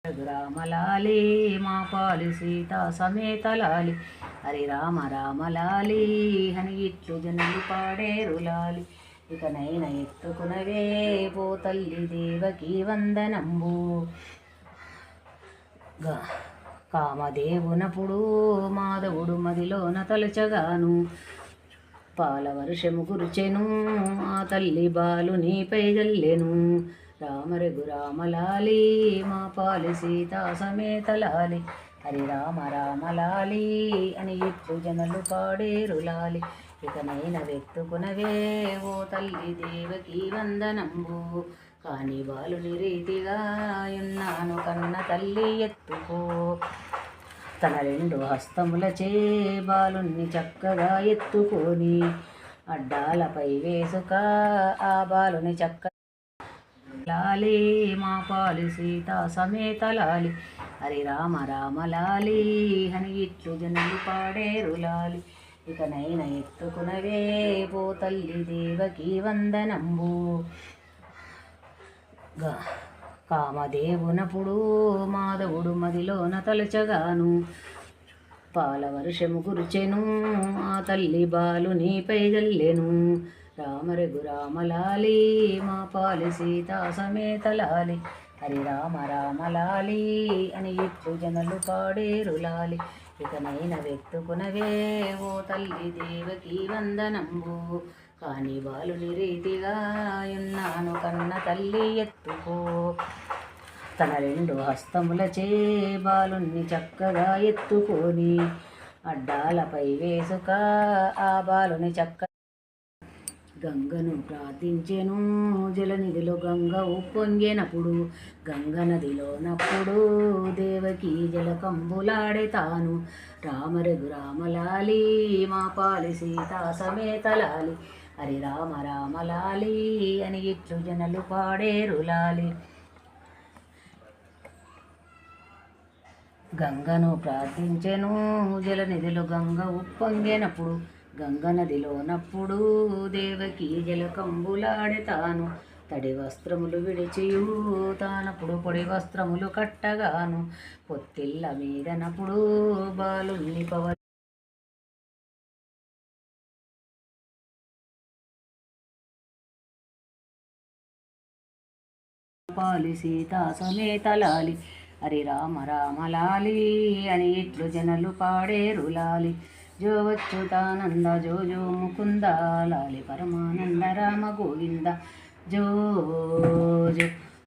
రామలాలి మా పాలి సీతా సమేత లాలి హరి రామ రామలాలి అని ఇట్లు జనులు పాడేరు లాలి ఇకనైనా ఎత్తుకునవే పో తల్లి దేవకి వందనంబు కామదేవునప్పుడు మాధవుడు మదిలోన తలచగాను పాల వర్షము కురిచెను ఆ తల్లి బాలు నీపై జల్లెను రామ రఘురామలాలి మా పాలి సీతా సమేత లాలి హరి రామ రామలాలి అని ఇట్లు జనులు పాడేరు లాలి ఇకనైనా వెత్తుకునవే ఓ తల్లి దేవకి వందనంబు కాని బాలుని రీతిగా ఉన్నాను కన్న తల్లి ఎత్తుకో తన రెండు హస్తములచే బాలుని చక్కగా ఎత్తుకొని అడ్డాలపై వేసుక ఆ బాలుని చక్క లాలి మా పాలి సీతా సమేత లాలి హరి రామ రామలాలి అని ఇట్లు జనులు పాడేరు లాలి ఇకనైనా ఎత్తుకునవే పో తల్లి దేవకి వందనంబు కామదేవునప్పుడు మాధవుడు మదిలోన తలచగాను పాల వర్షము కురిచెను ఆ తల్లి బాలు నీపై జల్లెను రామ రఘురామలాలి మా పాలి సీతా సమేత లాలి హరి రామ రామలాలి అని ఇట్లు జనులు పాడేరు లాలి ఇకనైనా వెత్తుకునవే ఓ తల్లి దేవకి వందనంబు కాని బాలుని రీతిగా ఉన్నాను కన్న తల్లి ఎత్తుకో తన రెండు హస్తములచే బాలుని చక్కగా ఎత్తుకొని అడ్డాలపై వేసుక ఆ బాలుని చక్క గంగను ప్రార్థించెను జలనిధిలో గంగ ఉప్పొంగినప్పుడు గంగ నదిలోనప్పుడు దేవకి జలకంబులాడే తాను రామ రఘురామలాలి మా పాలి సీతా సమేత లాలి హరి రామ రామలాలి అని ఇట్లు జనులు పాడేరు లాలి గంగను ప్రార్థించెను జలనిధిలో గంగ ఉప్పొంగినప్పుడు గంగ నదిలోనప్పుడు దేవకి జలకంబులాడే తాను తడి వస్త్రములు విడిచియు తానప్పుడు పొడి వస్త్రములు కట్టగాను పొత్తిళ్ళ మీదనప్పుడు బాలుని పాలి సీతా సమేత లాలి హరి రామ రామలాలి అని ఇట్లు జనులు పాడేరు లాలి జో వచ్చుతానంద జో జో ముకుంద లాలి పరమానంద రామ గోవింద జో జో